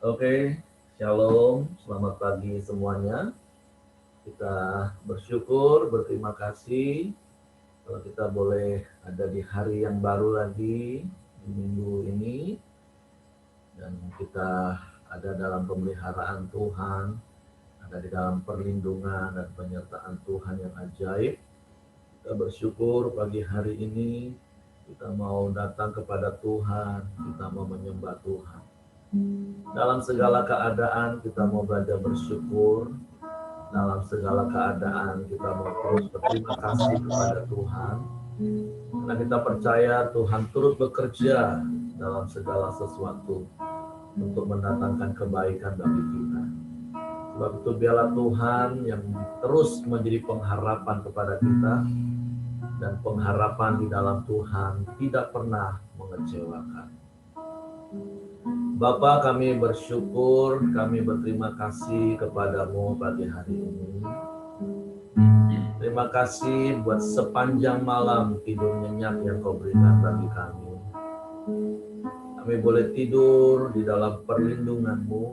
Oke, Shalom, selamat pagi semuanya. Kita bersyukur, berterima kasih kalau kita boleh ada di hari yang baru lagi di minggu ini, dan kita ada dalam pemeliharaan Tuhan, ada di dalam perlindungan dan penyertaan Tuhan yang ajaib. Kita bersyukur pagi hari ini kita mau datang kepada Tuhan, kita mau menyembah Tuhan. Dalam segala keadaan kita mau belajar bersyukur. Dalam segala keadaan kita mau terus berterima kasih kepada Tuhan. Karena kita percaya Tuhan terus bekerja dalam segala sesuatu untuk mendatangkan kebaikan bagi kita. Sebab itu biarlah Tuhan yang terus menjadi pengharapan kepada kita, dan pengharapan di dalam Tuhan tidak pernah mengecewakan. Bapa, kami bersyukur, kami berterima kasih kepadamu pagi hari ini. Terima kasih buat sepanjang malam tidur nyenyak yang kau berikan bagi kami. Kami boleh tidur di dalam perlindungan-Mu,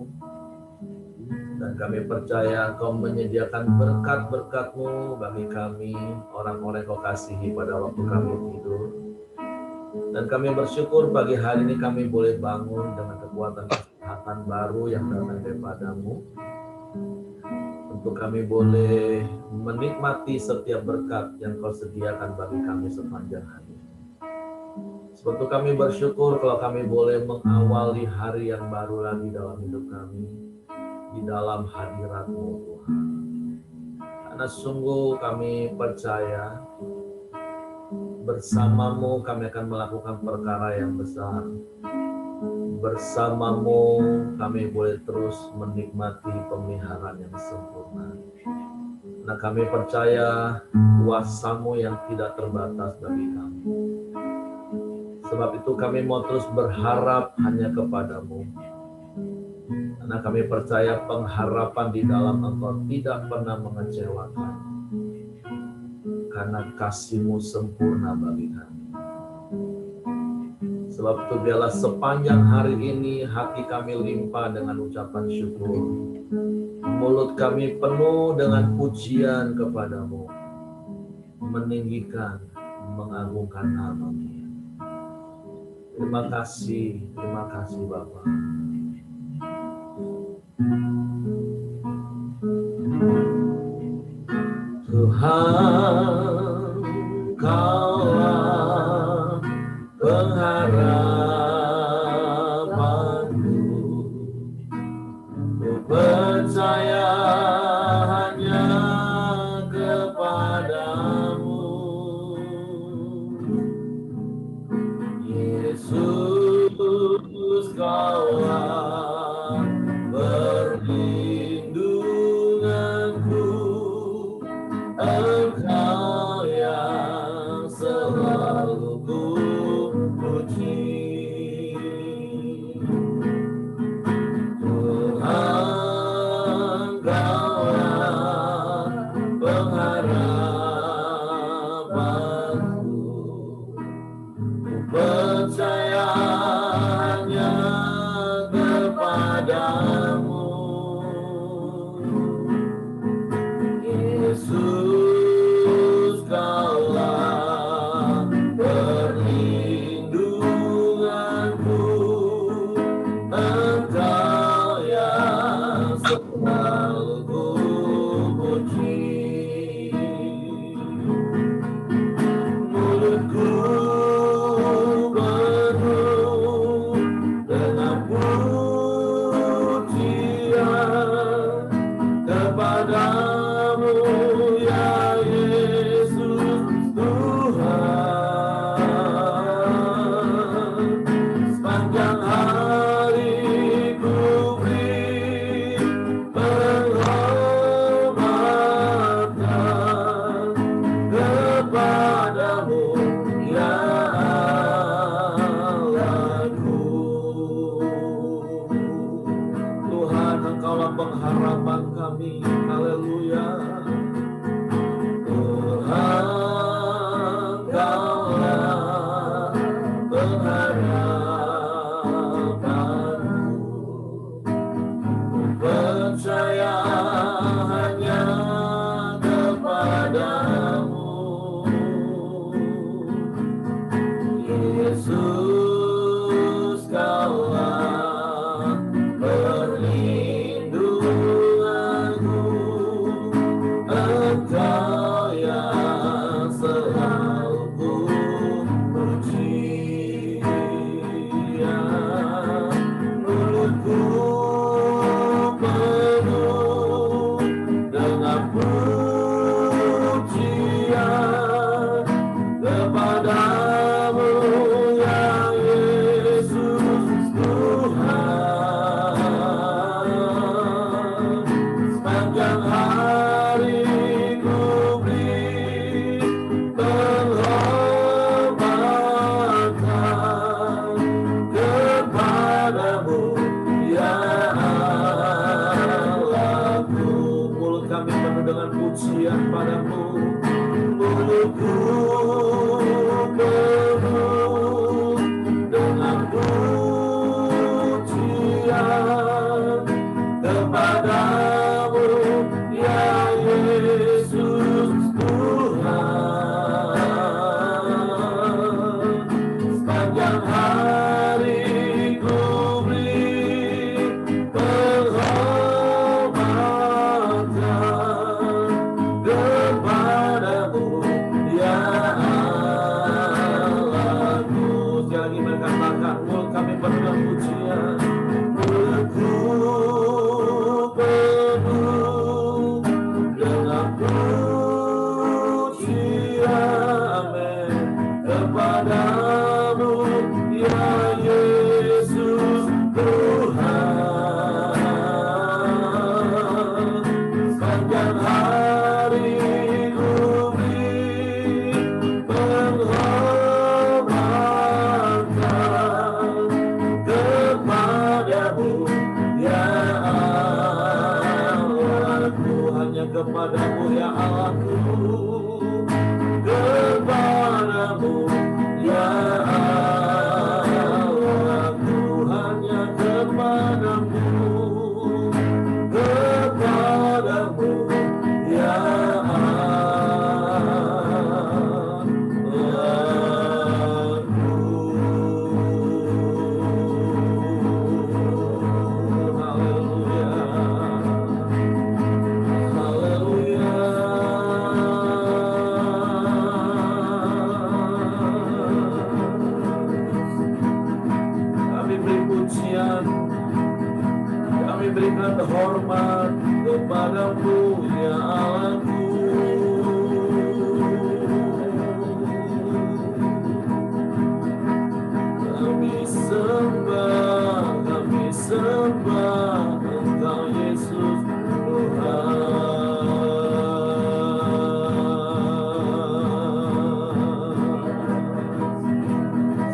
dan kami percaya Kau menyediakan berkat-berkat-Mu bagi kami, orang-orang yang Kau kasihi pada waktu kami tidur. Dan kami bersyukur pagi hari ini kami boleh bangun dengan kekuatan kesehatan baru yang datang daripada-Mu. Untuk kami boleh menikmati setiap berkat yang Kau sediakan bagi kami sepanjang hari. Sebab itu kami bersyukur kalau kami boleh mengawali hari yang baru lagi dalam hidup kami, di dalam hadirat-Mu Tuhan. Karena sungguh kami percaya bersama-Mu kami akan melakukan perkara yang besar. Bersama-Mu kami boleh terus menikmati pemeliharaan yang sempurna. Nah, kami percaya kuasa-Mu yang tidak terbatas bagi kami. Sebab itu kami mau terus berharap hanya kepada-Mu. Karena kami percaya pengharapan di dalam Engkau tidak pernah mengecewakan. Karena kasih-Mu sempurna bagi kami. Sebab itu biarlah sepanjang hari ini hati kami limpah dengan ucapan syukur. Mulut kami penuh dengan pujian kepadamu. Meninggikan, mengagungkan nama-Mu. Terima kasih Bapa. Tuhan, Kaulah pengharapanku, ku percaya hanya kepadamu. Yesus, Kaulah perlindunganku, Engkau yang selalu ku puji. Tuhan, Kaulah pengharapanku, ku percaya hanya kepadamu, mulutku penuh dengan pujian kepadamu, ya Yesus Tuhan. Sepanjang hari ku beri penghormatan kepadamu, ya Allahku. Sekali lagi berkatakan, mulut kami penuh dengan pujian, mulutku penuh dengan pujian, amin, kepadamu, ya Yesus Tuhan. Sepanjang hari ku beri penghormatan kepadamu, ya Allahku. Hanya kepadamu, ya Allahku, kepadamu, ya Allahku. Hanya kepadamu, kepadamu, ya kami berikan hormat kepadamu, ya Allahku. Kami sembah Engkau Yesus Tuhan.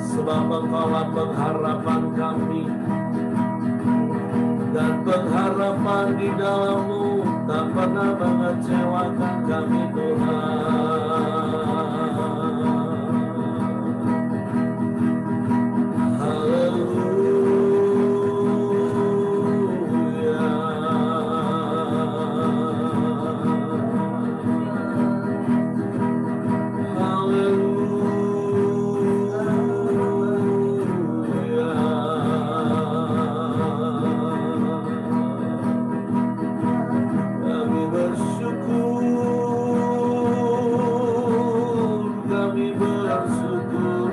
Sebab Engkaulah pengharapan kami, dan pengharapan di dalam-Mu tak pernah mengecewakan kami, Tuhan. Haleluya. Kami bersyukur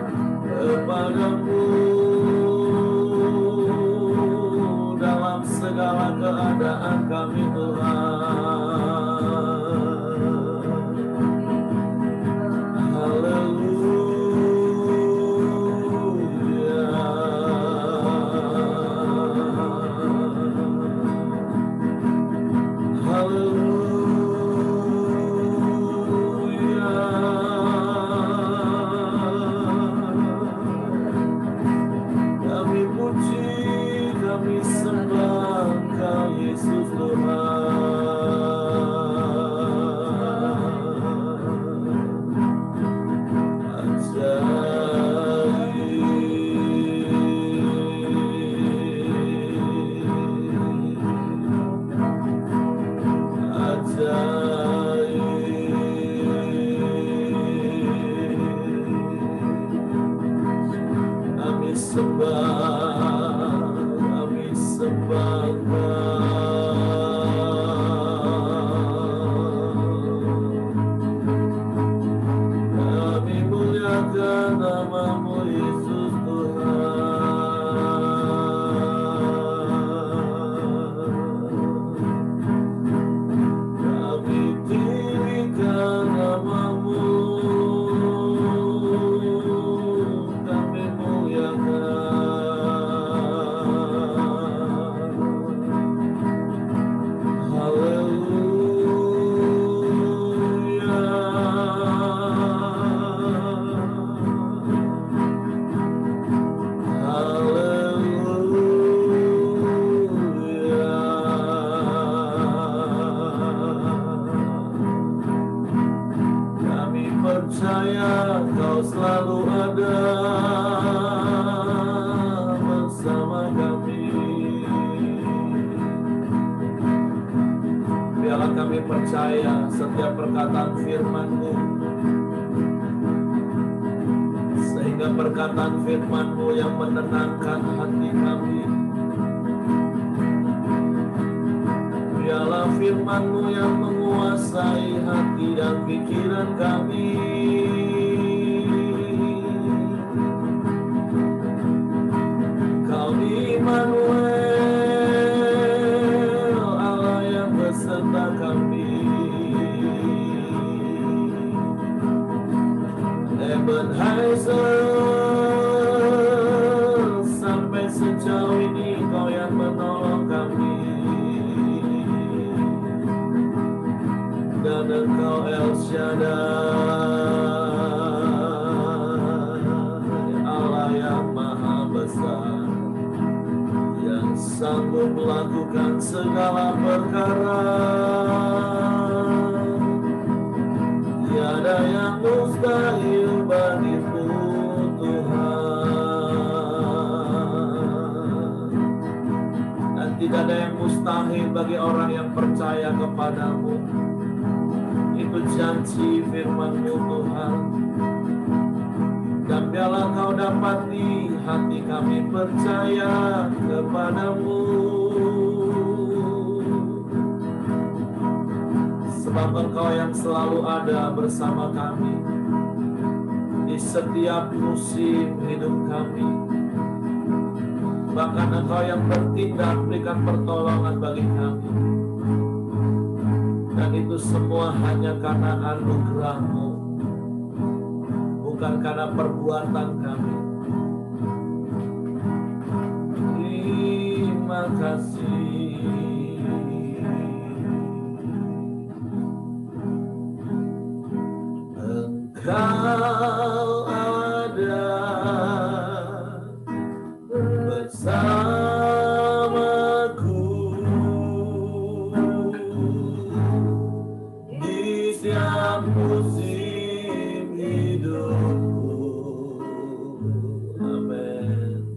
kepadamu dalam segala keadaan kami, Tuhan. Haleluya. Haleluya. Kami puji, kami sembah Engkau Yesus Tuhan. Kami sembah kami muliakan nama-Mu Yesus Tuhan. Kami tinggikan nama-Mu, kami muliakan. percaya setiap perkataan firman-Mu, sehingga perkataan firman-Mu yang menenangkan hati kami. Biarlah firman-Mu yang menguasai hati dan pikiran kami. Kau Immanuel, Allah yang beserta kami. Ebenezer, sampai sejauh ini Kau yang menolong kami. Dan Engkau El Shaddai, Allah yang maha besar, yang sanggup melakukan segala perkara. Tiada yang mustahil bagimu, Tuhan. Dan tidak ada yang mustahil bagi orang yang percaya kepadamu. Itu janji firman-Mu, Tuhan. Dan biarlah Kau dapati hati kami percaya kepadamu. Sebab Engkau yang selalu ada bersama kami di setiap musim hidup kami. Bahkan Engkau yang bertindak berikan pertolongan bagi kami. Dan itu semua hanya karena anugerah-Mu, bukan karena perbuatan kami. Terima kasih. Engkau ada bersamaku di setiap musim hidupku. Amin.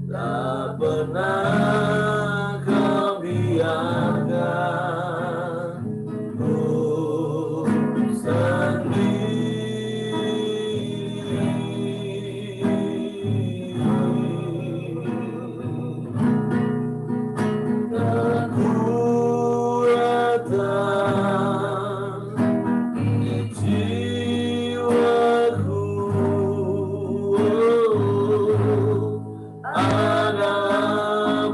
Tak pernah Kau biarkan adalah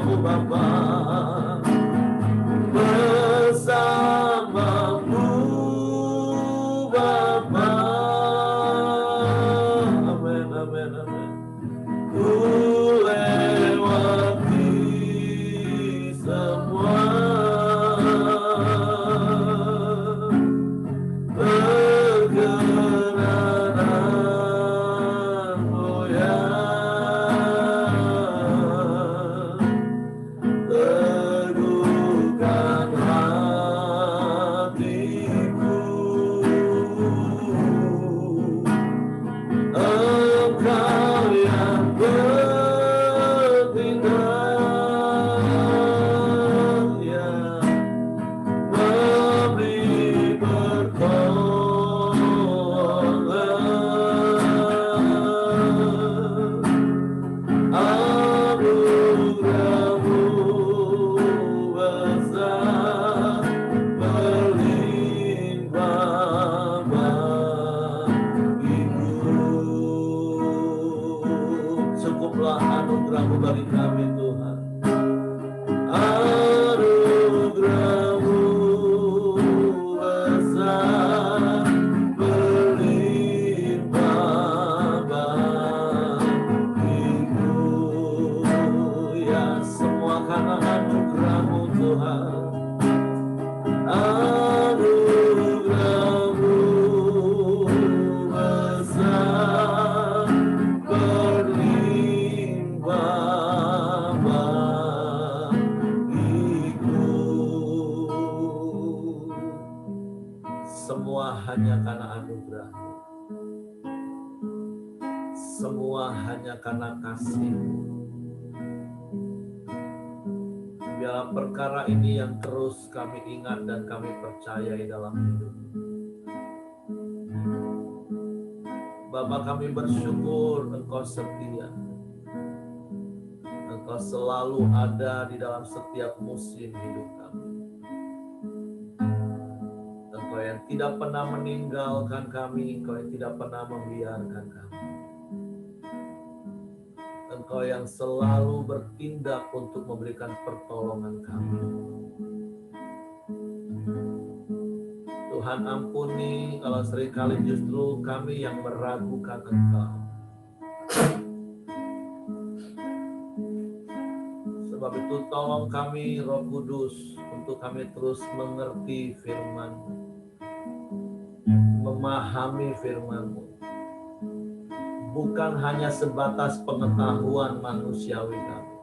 bersamamu Bapa, bersamamu Bapa. Amin, amin, amin. Ku lewati semua perkenananmu ya, teguhkan hatiku. Engkau yang bertindak, ya, memberi pertolongan. Anugerahmu besar berlimpah bagiku. Cukuplah anugerahmu bagi kami Tuhan. Anugerahmu besar berlimpah bagiku. Ya, semua karena anugerahmu Tuhan. Anugerahmu besar berlimpah bagiku. Semua hanya karena anugerah-Mu. Semua hanya karena kasih-Mu. Biarlah perkara ini yang terus kami ingat dan kami percayai dalam hidup. Bapa, kami bersyukur Engkau setia. Engkau selalu ada di dalam setiap musim hidup kami. Engkau yang tidak pernah meninggalkan kami, Engkau yang tidak pernah membiarkan kami. Engkau yang selalu bertindak untuk memberikan pertolongan kami. Tuhan, ampuni kalau seringkali justru kami yang meragukan Engkau. Sebab itu tolong kami Roh Kudus untuk kami terus mengerti firman-Mu, memahami firman-Mu. Bukan hanya sebatas pengetahuan manusiawi kami,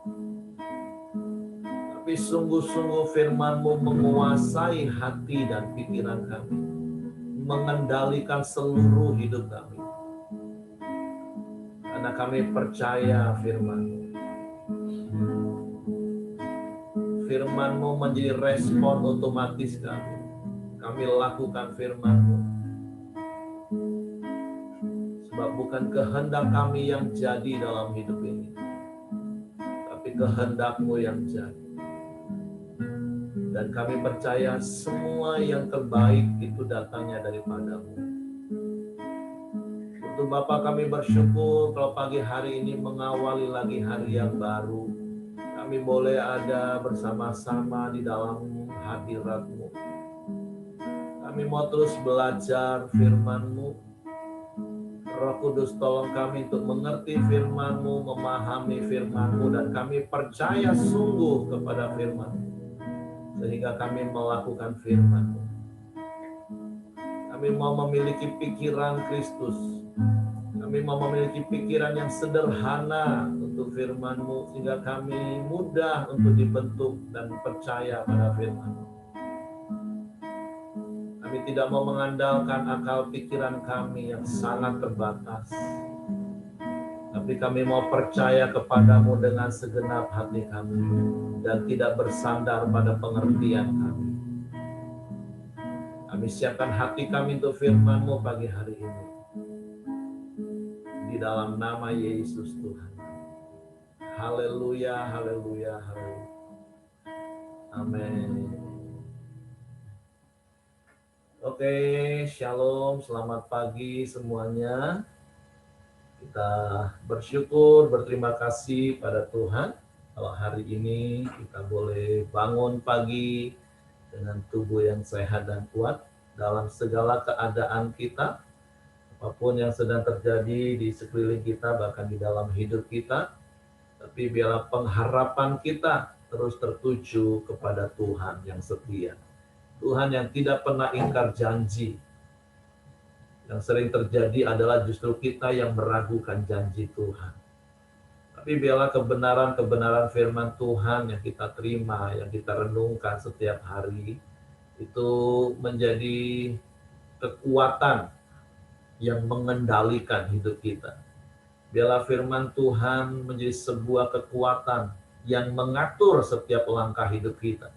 tapi sungguh-sungguh firman-Mu menguasai hati dan pikiran kami, mengendalikan seluruh hidup kami. Karena kami percaya firman-Mu. Firman-Mu menjadi respon otomatis kami. Kami lakukan firman-Mu. Sebab bukan kehendak kami yang jadi dalam hidup ini, tapi kehendak-Mu yang jadi. Dan kami percaya semua yang terbaik itu datangnya daripada-Mu. Untuk Bapa, kami bersyukur kalau pagi hari ini mengawali lagi hari yang baru. Kami boleh ada bersama-sama di dalam hadirat-Mu. Kami mau terus belajar firman-Mu. Roh Kudus, tolong kami untuk mengerti firman-Mu, memahami firman-Mu, dan kami percaya sungguh kepada firman-Mu, sehingga kami melakukan firman-Mu. Kami mau memiliki pikiran Kristus. Kami mau memiliki pikiran yang sederhana untuk firman-Mu, sehingga kami mudah untuk dibentuk dan percaya pada firman-Mu. Kami tidak mau mengandalkan akal pikiran kami yang sangat terbatas, tapi kami mau percaya kepada-Mu dengan segenap hati kami dan tidak bersandar pada pengertian kami. Kami siapkan hati kami untuk firman-Mu pagi hari ini. Di dalam nama Yesus Tuhan. Haleluya, haleluya, haleluya. Amin. Oke, shalom, selamat pagi semuanya. Kita bersyukur, berterima kasih pada Tuhan. Kalau hari ini kita boleh bangun pagi dengan tubuh yang sehat dan kuat dalam segala keadaan kita, apapun yang sedang terjadi di sekeliling kita, bahkan di dalam hidup kita, tapi biarlah pengharapan kita terus tertuju kepada Tuhan yang setia. Tuhan yang tidak pernah ingkar janji. Yang sering terjadi adalah justru kita yang meragukan janji Tuhan. Tapi biarlah kebenaran-kebenaran firman Tuhan yang kita terima, yang kita renungkan setiap hari, itu menjadi kekuatan yang mengendalikan hidup kita. Biarlah firman Tuhan menjadi sebuah kekuatan yang mengatur setiap langkah hidup kita.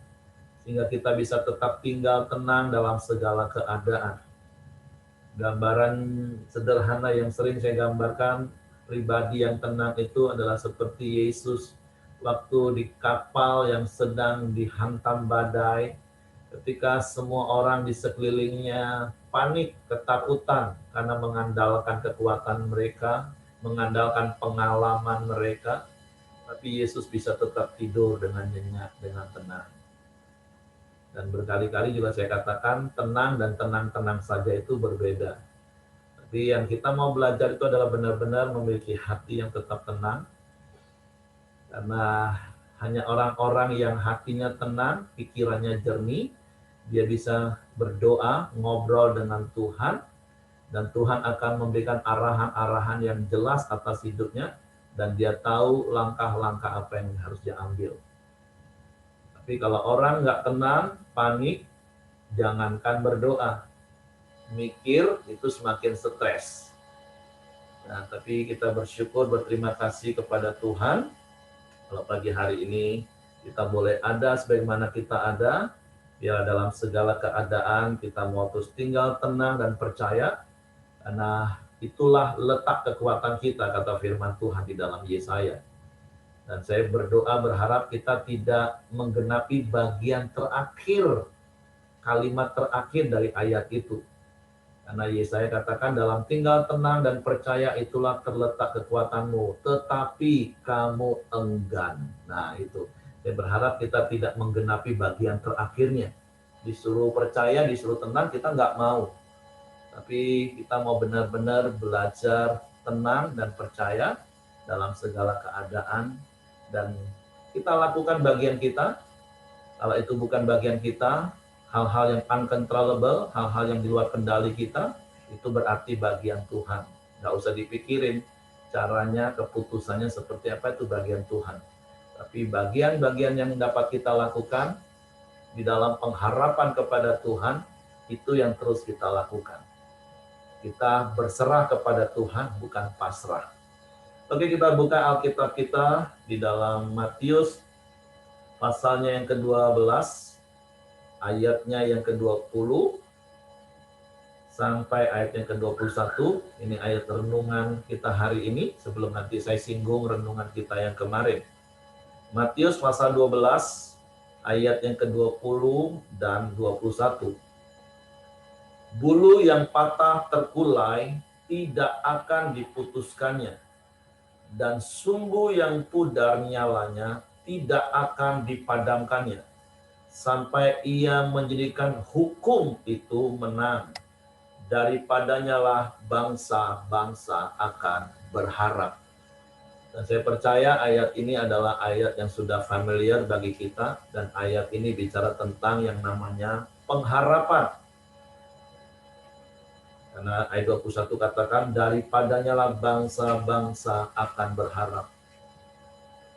Sehingga kita bisa tetap tinggal tenang dalam segala keadaan. Gambaran sederhana yang sering saya gambarkan, pribadi yang tenang itu adalah seperti Yesus waktu di kapal yang sedang dihantam badai, ketika semua orang di sekelilingnya panik, ketakutan karena mengandalkan kekuatan mereka, mengandalkan pengalaman mereka, tapi Yesus bisa tetap tidur dengan nyenyak, dengan tenang. Dan berkali-kali juga saya katakan, tenang dan tenang-tenang saja itu berbeda. Tapi yang kita mau belajar itu adalah benar-benar memiliki hati yang tetap tenang. Karena hanya orang-orang yang hatinya tenang, pikirannya jernih, dia bisa berdoa, ngobrol dengan Tuhan, dan Tuhan akan memberikan arahan-arahan yang jelas atas hidupnya, dan dia tahu langkah-langkah apa yang harus dia ambil. Tapi kalau orang nggak tenang, panik, jangankan berdoa. Mikir itu semakin stres. Nah, tapi kita bersyukur, berterima kasih kepada Tuhan. Kalau pagi hari ini kita boleh ada sebagaimana kita ada, biar dalam segala keadaan kita mau terus tinggal tenang dan percaya, karena itulah letak kekuatan kita, kata firman Tuhan di dalam Yesaya. Dan saya berdoa berharap kita tidak menggenapi bagian terakhir, kalimat terakhir dari ayat itu. Karena Yesaya katakan dalam tinggal tenang dan percaya itulah terletak kekuatanmu, tetapi kamu enggan. Nah itu, saya berharap kita tidak menggenapi bagian terakhirnya. Disuruh percaya, disuruh tenang, kita nggak mau. Tapi kita mau benar-benar belajar tenang dan percaya dalam segala keadaan, dan kita lakukan bagian kita. Kalau itu bukan bagian kita, hal-hal yang uncontrollable, hal-hal yang di luar kendali kita, itu berarti bagian Tuhan. Nggak usah dipikirin caranya, keputusannya seperti apa, itu bagian Tuhan. Tapi bagian-bagian yang dapat kita lakukan di dalam pengharapan kepada Tuhan, itu yang terus kita lakukan. Kita berserah kepada Tuhan, bukan pasrah. Oke, kita buka Alkitab kita di dalam Matius pasalnya yang ke-12, ayatnya yang ke-20 sampai ayat yang ke-21. Ini ayat renungan kita hari ini, sebelum nanti saya singgung renungan kita yang kemarin. Matius pasal 12, ayat yang ke-20 dan 21. Bulu yang patah terkulai tidak akan diputuskannya, dan sumbu yang pudar nyalanya tidak akan dipadamkannya, sampai ia menjadikan hukum itu menang. Daripadanya lah bangsa-bangsa akan berharap. Dan saya percaya ayat ini adalah ayat yang sudah familiar bagi kita, dan ayat ini bicara tentang yang namanya pengharapan. Karena ayat 21 katakan, daripadanya lah bangsa-bangsa akan berharap.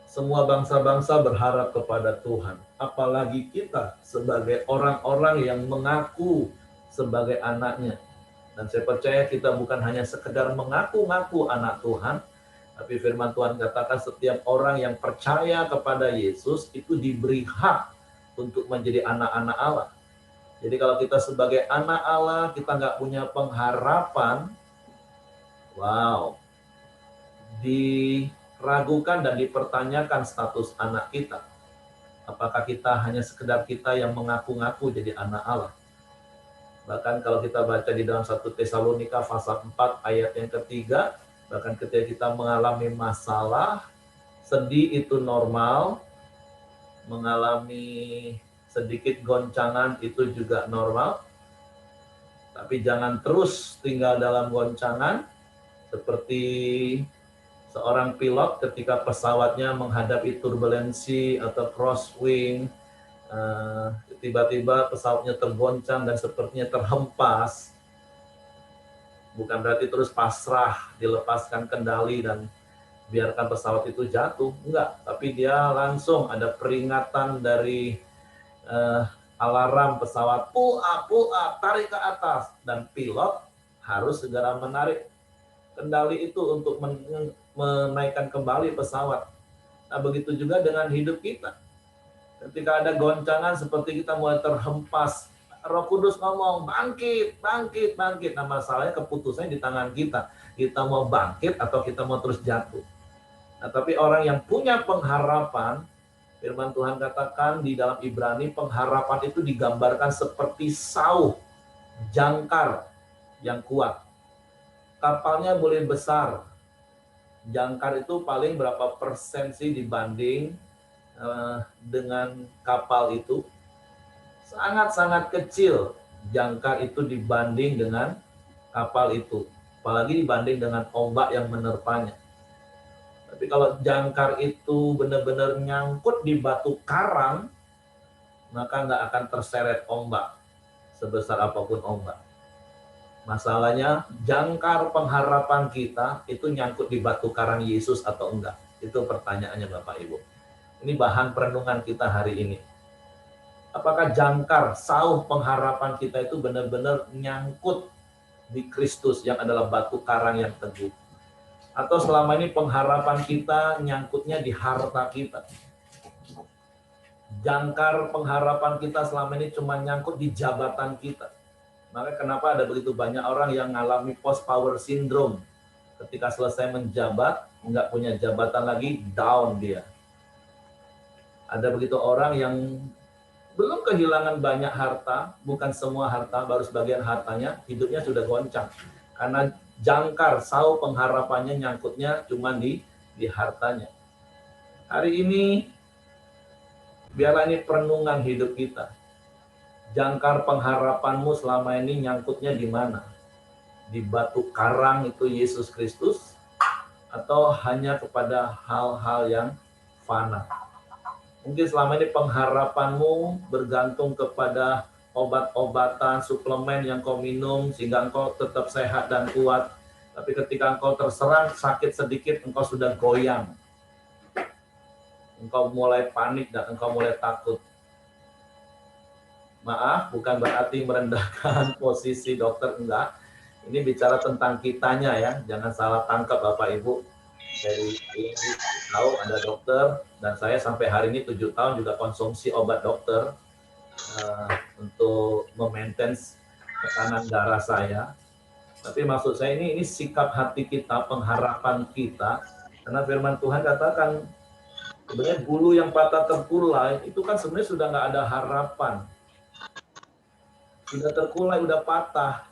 Semua bangsa-bangsa berharap kepada Tuhan. Apalagi kita sebagai orang-orang yang mengaku sebagai anaknya. Dan saya percaya kita bukan hanya sekedar mengaku-ngaku anak Tuhan, tapi firman Tuhan katakan setiap orang yang percaya kepada Yesus itu diberi hak untuk menjadi anak-anak Allah. Jadi kalau kita sebagai anak Allah, kita nggak punya pengharapan, wow, diragukan dan dipertanyakan status anak kita. Apakah kita hanya sekedar kita yang mengaku-ngaku jadi anak Allah? Bahkan kalau kita baca di dalam 1 Tesalonika pasal 4 ayat yang ketiga, bahkan ketika kita mengalami masalah, Sedih itu normal, mengalami sedikit goncangan itu juga normal, tapi jangan terus tinggal dalam goncangan seperti seorang pilot ketika pesawatnya menghadapi turbulensi atau crosswind, tiba-tiba pesawatnya tergoncang dan sepertinya terhempas. Bukan berarti terus pasrah, dilepaskan kendali dan biarkan pesawat itu jatuh, enggak. Tapi dia langsung ada peringatan dari alarm pesawat, pull up, tarik ke atas. Dan pilot harus segera menarik kendali itu untuk menaikkan kembali pesawat. Nah, begitu juga dengan hidup kita. Ketika ada goncangan seperti kita mulai terhempas, Roh Kudus ngomong, bangkit, bangkit, bangkit. Nah, masalahnya keputusannya di tangan kita. Kita mau bangkit atau kita mau terus jatuh. Nah, tapi orang yang punya pengharapan, firman Tuhan katakan di dalam Ibrani, pengharapan itu digambarkan seperti sauh, jangkar yang kuat. Kapalnya boleh besar. Jangkar itu paling berapa persen sih dibanding dengan kapal itu? Sangat-sangat kecil jangkar itu dibanding dengan kapal itu. Apalagi dibanding dengan ombak yang menerpanya. Tapi kalau jangkar itu benar-benar nyangkut di batu karang, maka nggak akan terseret ombak, sebesar apapun ombak. Masalahnya, jangkar pengharapan kita itu nyangkut di batu karang Yesus atau enggak? Itu pertanyaannya Bapak Ibu. Ini bahan perenungan kita hari ini. Apakah jangkar, sauh pengharapan kita itu benar-benar nyangkut di Kristus yang adalah batu karang yang teguh? Atau selama ini pengharapan kita nyangkutnya di harta kita? Jangkar pengharapan kita selama ini cuma nyangkut di jabatan kita. Maka kenapa ada begitu banyak orang yang mengalami post-power syndrome? Ketika selesai menjabat, nggak punya jabatan lagi, down dia. Ada begitu orang yang belum kehilangan banyak harta, bukan semua harta, baru sebagian hartanya, hidupnya sudah goncang. Karena jangkar, sauh pengharapannya nyangkutnya cuma di hartanya. Hari ini, biarlah ini perenungan hidup kita. Jangkar pengharapanmu selama ini nyangkutnya di mana? Di batu karang itu Yesus Kristus, atau hanya kepada hal-hal yang fana? Mungkin selama ini pengharapanmu bergantung kepada obat-obatan, suplemen yang kau minum sehingga engkau tetap sehat dan kuat. Tapi ketika engkau terserang sakit sedikit, engkau sudah goyang. Engkau mulai panik dan engkau mulai takut. Maaf, bukan berarti merendahkan posisi dokter, enggak. Ini bicara tentang kitanya ya, jangan salah tangkap Bapak Ibu. Dari tahu ada dokter, dan saya sampai hari ini 7 tahun juga konsumsi obat dokter untuk memaintain tekanan darah saya. Tapi maksud saya ini sikap hati kita, pengharapan kita, karena firman Tuhan katakan sebenarnya bulu yang patah terkulai itu kan sebenarnya sudah nggak ada harapan, sudah terkulai, udah patah.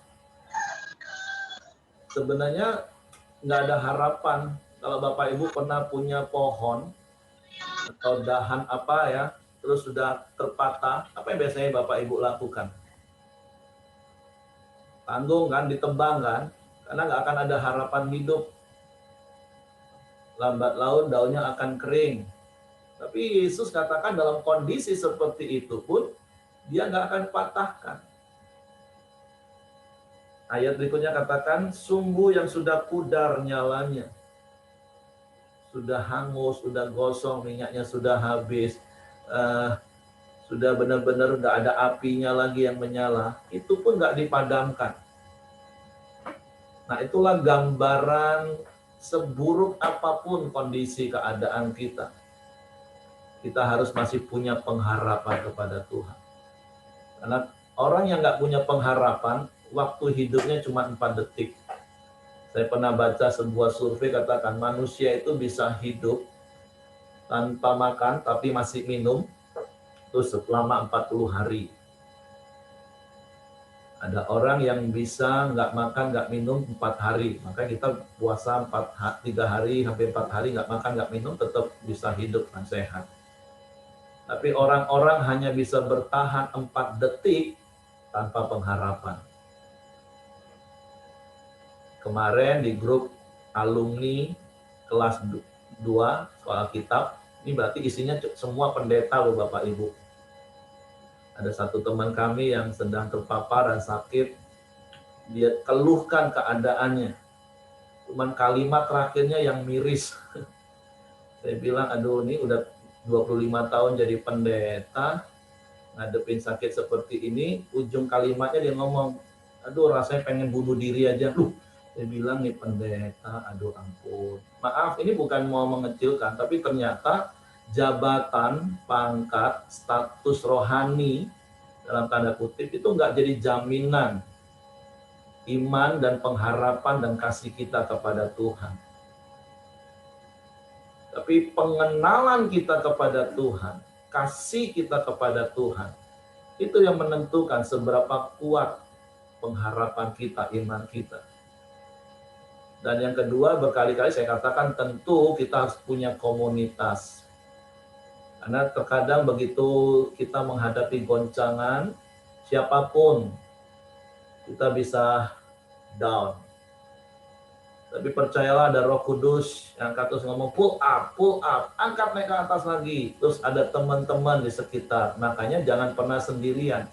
Sebenarnya nggak ada harapan. Kalau Bapak Ibu pernah punya pohon atau dahan apa ya, terus sudah terpatah, apa yang biasanya Bapak Ibu lakukan? Tanggung kan, ditebang kan, karena nggak akan ada harapan hidup. Lambat laun daunnya akan kering. Tapi Yesus katakan dalam kondisi seperti itu pun, dia nggak akan patahkan. Ayat berikutnya katakan, sumbu yang sudah pudar nyalanya, sudah hangus, sudah gosong, minyaknya sudah habis, sudah benar-benar nggak ada apinya lagi yang menyala, itu pun nggak dipadamkan. Nah, itulah gambaran seburuk apapun kondisi keadaan kita. Kita harus masih punya pengharapan kepada Tuhan. Karena orang yang nggak punya pengharapan, waktu hidupnya cuma 4 detik. Saya pernah baca sebuah survei katakan manusia itu bisa hidup tanpa makan tapi masih minum itu selama 40 hari. Ada orang yang bisa nggak makan, nggak minum 4 hari. Maka kita puasa 3 hari, hampir 4 hari nggak makan, nggak minum, tetap bisa hidup dan sehat. Tapi orang-orang hanya bisa bertahan 4 detik tanpa pengharapan. Kemarin di grup alumni kelas 2 soal kitab, ini berarti isinya semua pendeta loh Bapak Ibu. Ada satu teman kami yang sedang terpapar dan sakit, dia keluhkan keadaannya. Cuman kalimat terakhirnya yang miris. Saya bilang, aduh ini udah 25 tahun jadi pendeta, ngadepin sakit seperti ini, ujung kalimatnya dia ngomong, aduh rasanya pengen bunuh diri aja. Saya bilang nih pendeta, aduh ampun. Maaf, ini bukan mau mengecilkan, tapi ternyata jabatan, pangkat, status rohani, dalam tanda kutip, itu nggak jadi jaminan iman dan pengharapan dan kasih kita kepada Tuhan. Tapi pengenalan kita kepada Tuhan, kasih kita kepada Tuhan, itu yang menentukan seberapa kuat pengharapan kita, iman kita. Dan yang kedua, berkali-kali saya katakan tentu kita harus punya komunitas. Karena terkadang begitu kita menghadapi goncangan, siapapun kita bisa down. Tapi percayalah ada Roh Kudus yang terus ngomong pull up, angkat naik ke atas lagi. Terus ada teman-teman di sekitar. Makanya jangan pernah sendirian.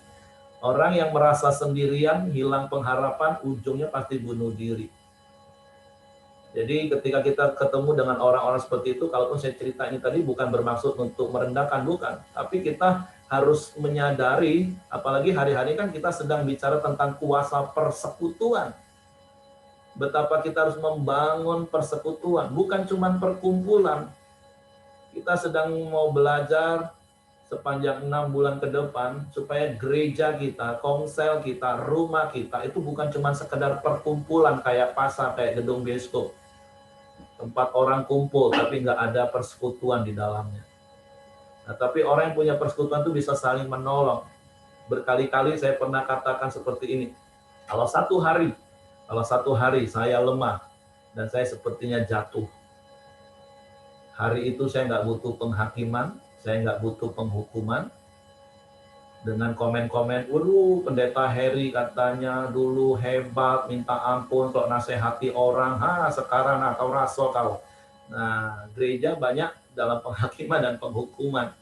Orang yang merasa sendirian, hilang pengharapan, ujungnya pasti bunuh diri. Jadi ketika kita ketemu dengan orang-orang seperti itu, kalaupun saya cerita ini tadi bukan bermaksud untuk merendahkan, bukan. Tapi kita harus menyadari, apalagi hari-hari kan kita sedang bicara tentang kuasa persekutuan. Betapa kita harus membangun persekutuan, bukan cuma perkumpulan. Kita sedang mau belajar sepanjang 6 bulan ke depan, supaya gereja kita, komsel kita, rumah kita, itu bukan cuma sekedar perkumpulan kayak pasar, kayak gedung bioskop. Tempat orang kumpul, tapi nggak ada persekutuan di dalamnya. Nah, tapi orang yang punya persekutuan itu bisa saling menolong. Berkali-kali saya pernah katakan seperti ini, kalau satu hari saya lemah, dan saya sepertinya jatuh, hari itu saya nggak butuh penghakiman, saya nggak butuh penghukuman, dengan komen-komen, waduh pendeta Heri katanya dulu hebat, minta ampun kalau nasihati orang, sekarang atau raso kau. Nah, gereja banyak dalam penghakiman dan penghukuman.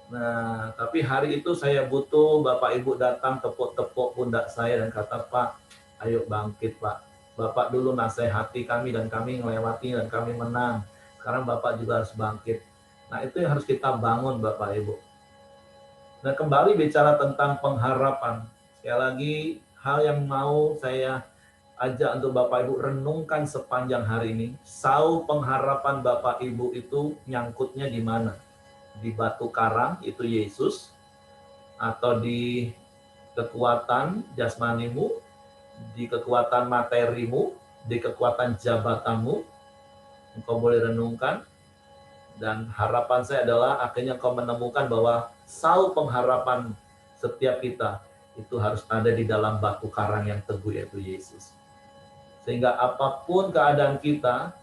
Nah, tapi hari itu saya butuh Bapak Ibu datang tepuk-tepuk pundak saya dan kata, Pak, ayo bangkit Pak. Bapak dulu nasihati kami dan kami melewati dan kami menang. Sekarang Bapak juga harus bangkit. Nah, itu yang harus kita bangun Bapak Ibu. Nah, kembali bicara tentang pengharapan. Sekali lagi, hal yang mau saya ajak untuk Bapak Ibu renungkan sepanjang hari ini. Sau pengharapan Bapak Ibu itu nyangkutnya di mana? Di batu karang, itu Yesus, atau di kekuatan jasmanimu, di kekuatan materimu, di kekuatan jabatanmu. Engkau boleh renungkan. Dan harapan saya adalah akhirnya kau menemukan bahwa sau pengharapan setiap kita itu harus ada di dalam batu karang yang teguh, yaitu Yesus. Sehingga apapun keadaan kita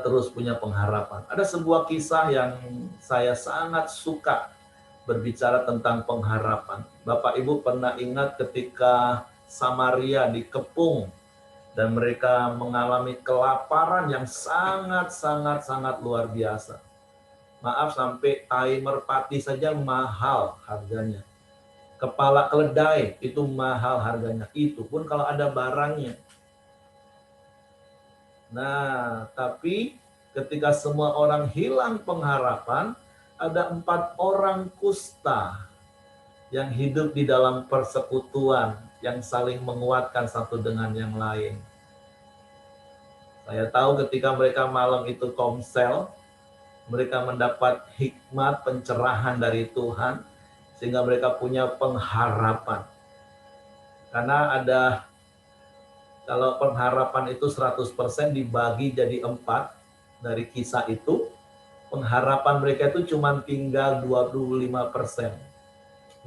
terus punya pengharapan. Ada sebuah kisah yang saya sangat suka berbicara tentang pengharapan. Bapak Ibu pernah ingat ketika Samaria dikepung dan mereka mengalami kelaparan yang sangat luar biasa. Maaf, sampai tai merpati saja mahal harganya. Kepala keledai itu mahal harganya. Itu pun kalau ada barangnya. Nah, tapi ketika semua orang hilang pengharapan, ada 4 orang kusta yang hidup di dalam persekutuan, yang saling menguatkan satu dengan yang lain. Saya tahu ketika mereka malam itu komsel, mereka mendapat hikmat pencerahan dari Tuhan, sehingga mereka punya pengharapan. Karena ada, kalau pengharapan itu 100% dibagi jadi 4 dari kisah itu, pengharapan mereka itu cuma tinggal 25%.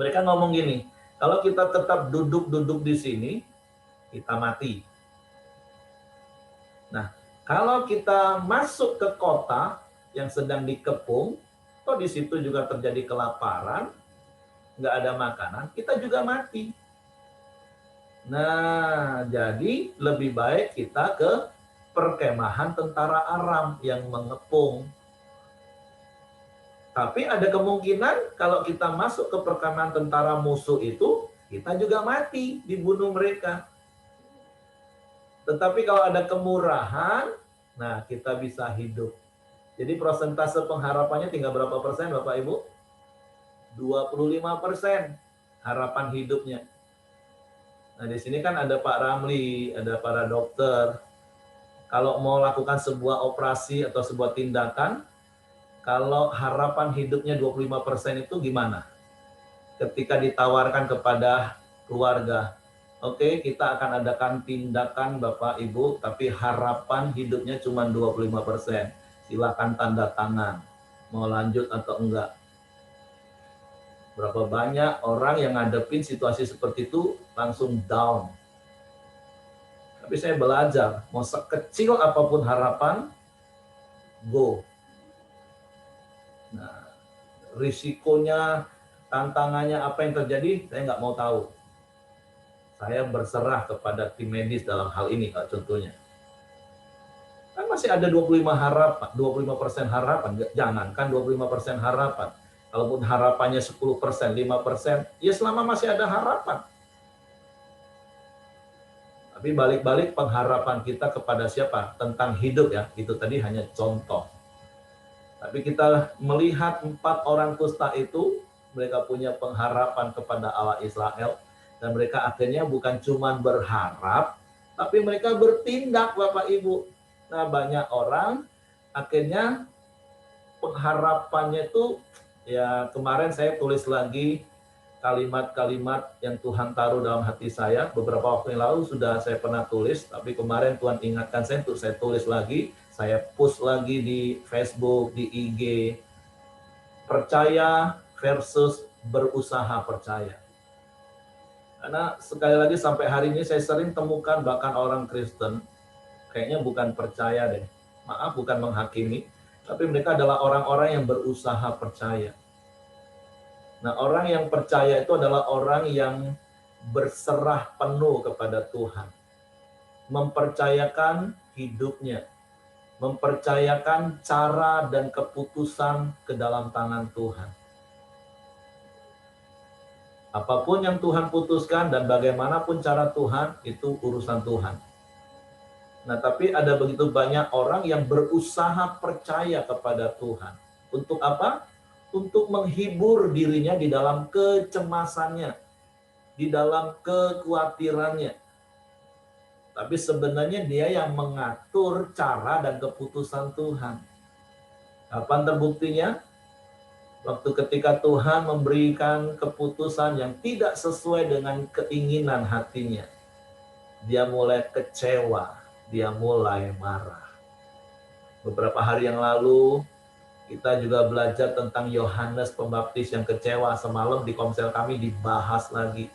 Mereka ngomong gini, kalau kita tetap duduk-duduk di sini, kita mati. Nah, kalau kita masuk ke kota yang sedang dikepung, toh di situ juga terjadi kelaparan, nggak ada makanan, kita juga mati. Nah, jadi lebih baik kita ke perkemahan tentara Aram yang mengepung. Tapi ada kemungkinan kalau kita masuk ke perkemahan tentara musuh itu, kita juga mati, dibunuh mereka. Tetapi kalau ada kemurahan, nah kita bisa hidup. Jadi persentase pengharapannya tinggal berapa persen Bapak Ibu? 25% harapan hidupnya. Nah di sini kan ada Pak Ramli, ada para dokter. Kalau mau lakukan sebuah operasi atau sebuah tindakan, kalau harapan hidupnya 25% itu gimana? Ketika ditawarkan kepada keluarga, oke, kita akan adakan tindakan Bapak Ibu, tapi harapan hidupnya cuma 25%. Silakan tanda tangan, mau lanjut atau enggak. Berapa banyak orang yang ngadepin situasi seperti itu langsung down. Tapi saya belajar, mau sekecil apapun harapan, go. Nah, risikonya, tantangannya apa yang terjadi, saya nggak mau tahu. Saya berserah kepada tim medis dalam hal ini, contohnya. Kan masih ada 25% harapan, jangankan 25% harapan. Kalaupun harapannya 10%, 5%, ya selama masih ada harapan. Tapi balik-balik pengharapan kita kepada siapa? Tentang hidup ya, itu tadi hanya contoh. Tapi kita melihat 4 orang kusta itu, mereka punya pengharapan kepada Allah Israel, dan mereka akhirnya bukan cuma berharap, tapi mereka bertindak Bapak Ibu. Nah banyak orang akhirnya pengharapannya itu, ya kemarin saya tulis lagi kalimat-kalimat yang Tuhan taruh dalam hati saya. Beberapa waktu yang lalu sudah saya pernah tulis, tapi kemarin Tuhan ingatkan saya untuk saya tulis lagi, saya post lagi di Facebook, di IG. Percaya versus berusaha percaya. Karena sekali lagi sampai hari ini saya sering temukan bahkan orang Kristen, kayaknya bukan percaya deh, maaf bukan menghakimi, tapi mereka adalah orang-orang yang berusaha percaya. Nah, orang yang percaya itu adalah orang yang berserah penuh kepada Tuhan. Mempercayakan hidupnya. Mempercayakan cara dan keputusan ke dalam tangan Tuhan. Apapun yang Tuhan putuskan dan bagaimanapun cara Tuhan, itu urusan Tuhan. Nah, tapi ada begitu banyak orang yang berusaha percaya kepada Tuhan. Untuk apa? Untuk menghibur dirinya di dalam kecemasannya, di dalam kekhawatirannya. Tapi sebenarnya dia yang mengatur cara dan keputusan Tuhan. Kapan terbuktinya? Waktu ketika Tuhan memberikan keputusan yang tidak sesuai dengan keinginan hatinya. Dia mulai kecewa, dia mulai marah. Beberapa hari yang lalu, kita juga belajar tentang Yohanes Pembaptis yang kecewa. Semalam di komsel kami dibahas lagi.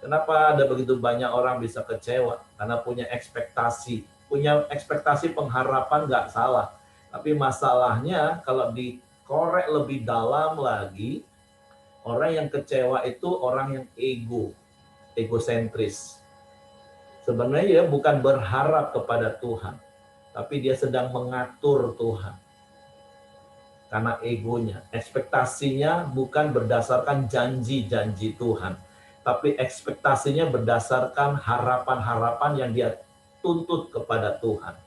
Kenapa ada begitu banyak orang bisa kecewa? Karena punya ekspektasi. Punya ekspektasi pengharapan nggak salah. Tapi masalahnya kalau dikorek lebih dalam lagi, orang yang kecewa itu orang yang egosentris. Sebenarnya dia bukan berharap kepada Tuhan, tapi dia sedang mengatur Tuhan. Karena egonya, ekspektasinya bukan berdasarkan janji-janji Tuhan, tapi ekspektasinya berdasarkan harapan-harapan yang dia tuntut kepada Tuhan.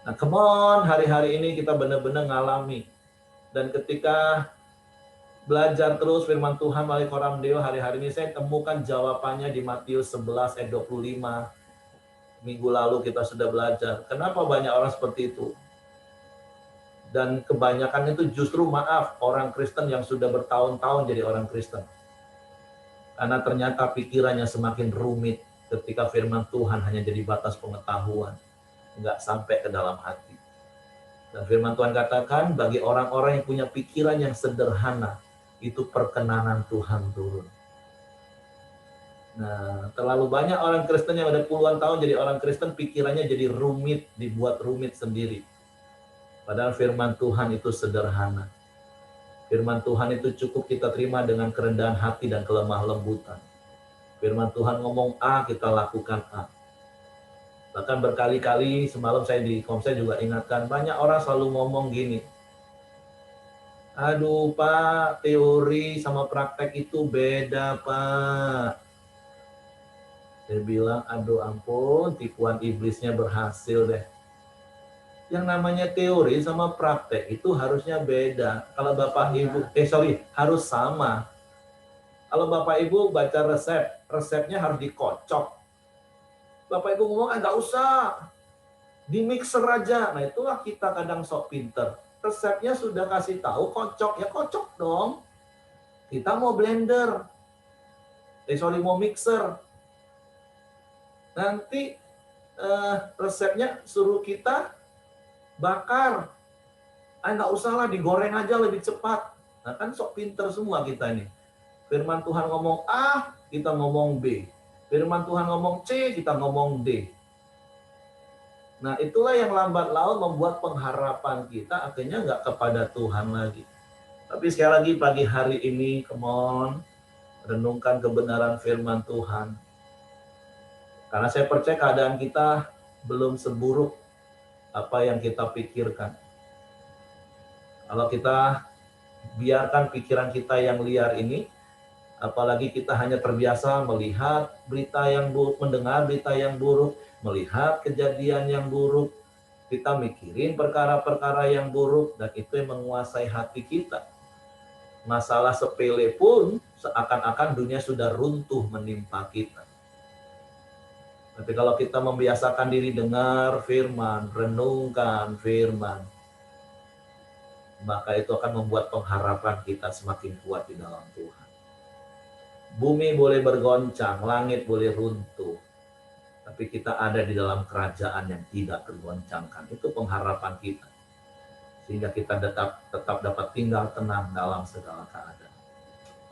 Nah, come on, hari-hari ini kita benar-benar ngalami. Dan ketika belajar terus firman Tuhan melalui Koram Deo, hari-hari ini saya temukan jawabannya di Matius 11 ayat 25. Minggu lalu kita sudah belajar. Kenapa banyak orang seperti itu? Dan kebanyakan itu justru orang Kristen yang sudah bertahun-tahun jadi orang Kristen. Karena ternyata pikirannya semakin rumit ketika firman Tuhan hanya jadi batas pengetahuan. Nggak sampai ke dalam hati. Dan firman Tuhan katakan bagi orang-orang yang punya pikiran yang sederhana, itu perkenanan Tuhan turun. Nah, terlalu banyak orang Kristen yang ada puluhan tahun jadi orang Kristen, pikirannya jadi rumit, dibuat rumit sendiri. Padahal firman Tuhan itu sederhana. Firman Tuhan itu cukup kita terima dengan kerendahan hati dan kelemah lembutan. Firman Tuhan ngomong A, kita lakukan A. Bahkan berkali-kali semalam saya di Komsel juga ingatkan, banyak orang selalu ngomong gini, aduh Pak, teori sama praktek itu beda Pak. Saya bilang, aduh ampun, tipuan iblisnya berhasil deh. Yang namanya teori sama praktek itu harusnya beda. Kalau Bapak Ibu, harus sama. Kalau Bapak Ibu baca resep, resepnya harus dikocok. Bapak Ibu ngomong, nggak usah, di mixer aja. Nah itulah kita kadang sok pinter. Resepnya sudah kasih tahu, kocok, ya kocok dong. Kita mau blender, mau mixer. Nanti resepnya suruh kita bakar. Nggak usah lah, digoreng aja lebih cepat. Nah kan sok pinter semua kita ini. Firman Tuhan ngomong A, kita ngomong B. Firman Tuhan ngomong C, kita ngomong D. Nah itulah yang lambat laun membuat pengharapan kita akhirnya nggak kepada Tuhan lagi. Tapi sekali lagi pagi hari ini, come on, renungkan kebenaran firman Tuhan. Karena saya percaya keadaan kita belum seburuk apa yang kita pikirkan. Kalau kita biarkan pikiran kita yang liar ini, apalagi kita hanya terbiasa melihat berita yang buruk, mendengar berita yang buruk, melihat kejadian yang buruk, kita mikirin perkara-perkara yang buruk, dan itu yang menguasai hati kita. Masalah sepele pun seakan-akan dunia sudah runtuh menimpa kita. Tapi kalau kita membiasakan diri dengar firman, renungkan firman, maka itu akan membuat pengharapan kita semakin kuat di dalam Tuhan. Bumi boleh bergoncang, langit boleh runtuh, tapi kita ada di dalam kerajaan yang tidak tergoncangkan. Itu pengharapan kita. Sehingga kita tetap dapat tinggal tenang dalam segala keadaan.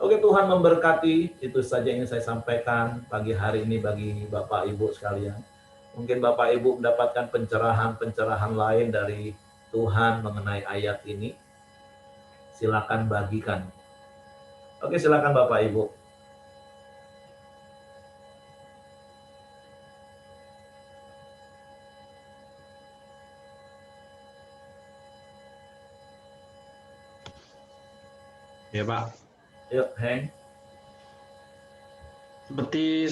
Oke, Tuhan memberkati. Itu saja yang ingin saya sampaikan pagi hari ini bagi Bapak Ibu sekalian. Mungkin Bapak Ibu mendapatkan pencerahan lain dari Tuhan mengenai ayat ini. Silakan bagikan. Oke, silakan Bapak Ibu. Ya Pak. Yuk, Heng. Seperti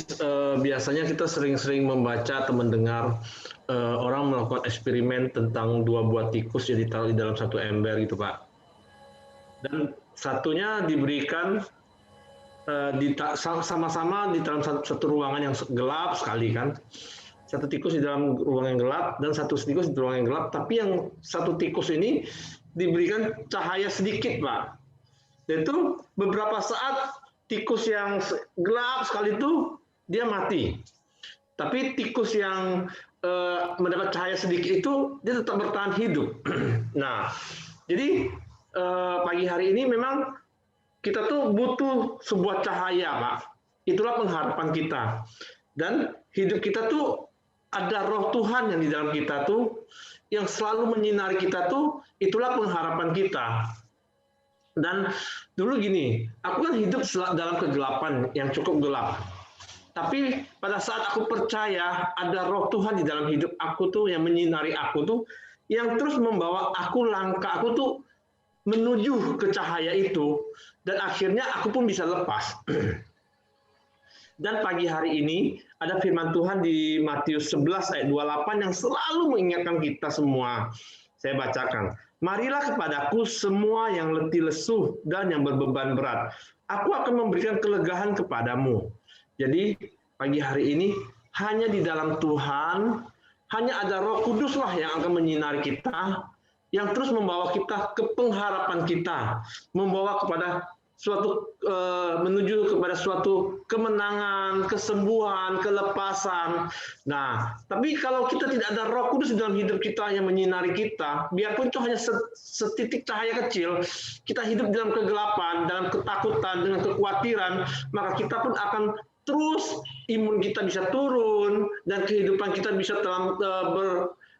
biasanya kita sering-sering membaca atau mendengar orang melakukan eksperimen tentang 2 buah tikus yang ditaruh di dalam satu ember gitu Pak. Dan satunya diberikan sama-sama di dalam satu ruangan yang gelap sekali kan. Satu tikus di dalam ruangan yang gelap dan satu tikus di ruangan yang gelap. Tapi yang satu tikus ini diberikan cahaya sedikit Pak. Dan itu beberapa saat tikus yang gelap sekali itu dia mati. Tapi tikus yang mendapat cahaya sedikit itu dia tetap bertahan hidup. Nah, jadi pagi hari ini memang kita tuh butuh sebuah cahaya, Pak. Itulah pengharapan kita. Dan hidup kita tuh ada roh Tuhan yang di dalam kita tuh yang selalu menyinari kita tuh, itulah pengharapan kita. Dan dulu gini, aku kan hidup dalam kegelapan yang cukup gelap. Tapi pada saat aku percaya ada roh Tuhan di dalam hidup aku tuh yang menyinari aku tuh, yang terus membawa aku langkah aku tuh menuju ke cahaya itu, dan akhirnya aku pun bisa lepas. Dan pagi hari ini ada firman Tuhan di Matius 11 ayat 28 yang selalu mengingatkan kita semua. Saya bacakan. Marilah kepadaku semua yang letih lesu dan yang berbeban berat. Aku akan memberikan kelegaan kepadamu. Jadi pagi hari ini hanya di dalam Tuhan, hanya ada Roh Kuduslah yang akan menyinari kita, yang terus membawa kita ke pengharapan kita, membawa kepada menuju kepada suatu kemenangan, kesembuhan, kelepasan. Nah, tapi kalau kita tidak ada Roh Kudus dalam hidup kita yang menyinari kita, biarpun itu hanya setitik cahaya kecil, kita hidup dalam kegelapan, dalam ketakutan, dengan kekhawatiran, maka kita pun akan terus imun kita bisa turun dan kehidupan kita bisa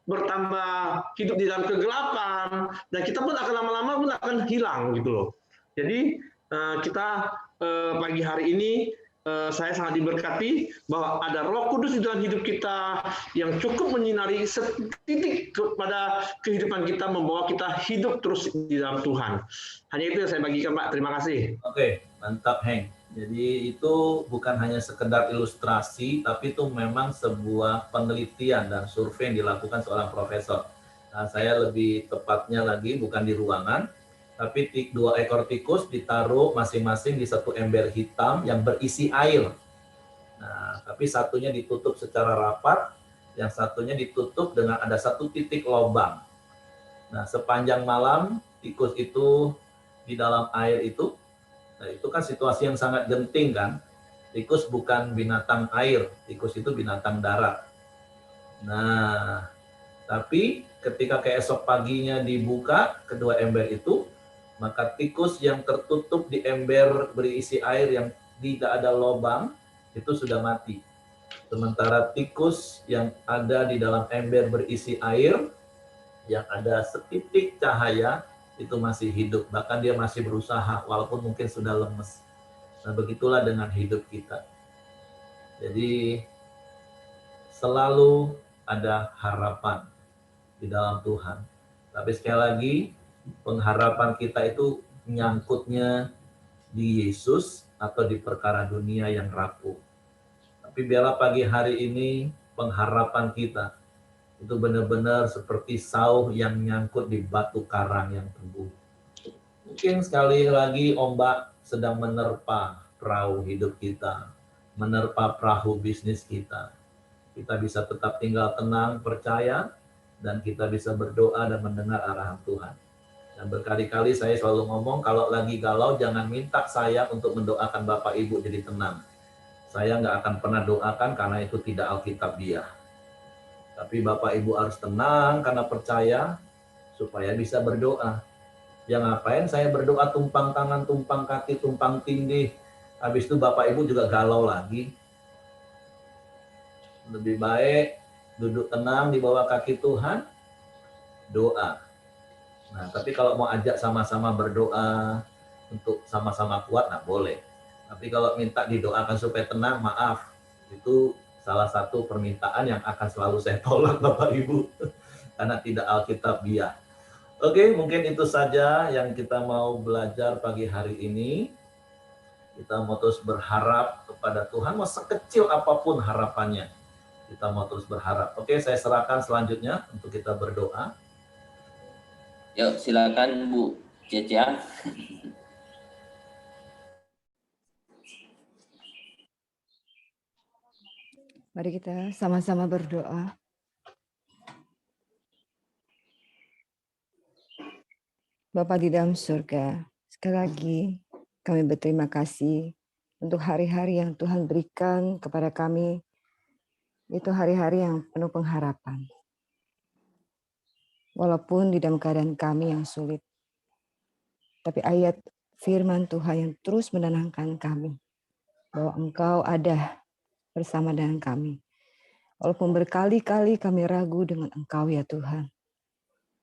bertambah hidup di dalam kegelapan, dan kita pun akan lama-lama pun akan hilang gitu loh. Jadi kita pagi hari ini saya sangat diberkati bahwa ada Roh Kudus di dalam hidup kita yang cukup menyinari setitik kepada kehidupan kita, membawa kita hidup terus di dalam Tuhan. Hanya itu yang saya bagikan, Pak. Terima kasih. Oke, mantap, Heng. Jadi itu bukan hanya sekedar ilustrasi, tapi itu memang sebuah penelitian dan survei yang dilakukan seorang profesor. Nah, saya lebih tepatnya lagi bukan di ruangan, tapi 2 ekor tikus ditaruh masing-masing di satu ember hitam yang berisi air. Nah, tapi satunya ditutup secara rapat, yang satunya ditutup dengan ada satu titik lubang. Nah, sepanjang malam tikus itu di dalam air itu, nah itu kan situasi yang sangat genting kan. Tikus bukan binatang air, tikus itu binatang darat. Nah, tapi ketika keesok paginya dibuka kedua ember itu, maka tikus yang tertutup di ember berisi air yang tidak ada lubang itu sudah mati. Sementara tikus yang ada di dalam ember berisi air yang ada setitik cahaya itu masih hidup, bahkan dia masih berusaha walaupun mungkin sudah lemes. Nah, begitulah dengan hidup kita. Jadi selalu ada harapan di dalam Tuhan. Tapi sekali lagi, pengharapan kita itu nyangkutnya di Yesus atau di perkara dunia yang rapuh. Tapi biarlah pagi hari ini pengharapan kita itu benar-benar seperti sauh yang nyangkut di batu karang yang teguh. Mungkin sekali lagi ombak sedang menerpa perahu hidup kita, menerpa perahu bisnis kita. Kita bisa tetap tinggal tenang, percaya, dan kita bisa berdoa dan mendengar arahan Tuhan. Dan berkali-kali saya selalu ngomong, kalau lagi galau jangan minta saya untuk mendoakan Bapak Ibu jadi tenang. Saya nggak akan pernah doakan karena itu tidak alkitabiah. Tapi Bapak Ibu harus tenang karena percaya supaya bisa berdoa. Ya ngapain saya berdoa tumpang tangan, tumpang kaki, tumpang tindih. Habis itu Bapak Ibu juga galau lagi. Lebih baik duduk tenang di bawah kaki Tuhan, doa. Nah, tapi kalau mau ajak sama-sama berdoa untuk sama-sama kuat, nah boleh. Tapi kalau minta didoakan supaya tenang, maaf. Itu salah satu permintaan yang akan selalu saya tolak Bapak Ibu. Karena tidak alkitabiah. Oke, mungkin itu saja yang kita mau belajar pagi hari ini. Kita mau terus berharap kepada Tuhan, mau sekecil apapun harapannya. Kita mau terus berharap. Oke, saya serahkan selanjutnya untuk kita berdoa. Yuk, silakan Bu Cecia. Mari kita sama-sama berdoa. Bapa di dalam surga, sekali lagi kami berterima kasih untuk hari-hari yang Tuhan berikan kepada kami. Itu hari-hari yang penuh pengharapan. Walaupun di dalam keadaan kami yang sulit. Tapi ayat firman Tuhan yang terus menenangkan kami. Bahwa Engkau ada bersama dengan kami. Walaupun berkali-kali kami ragu dengan Engkau ya Tuhan.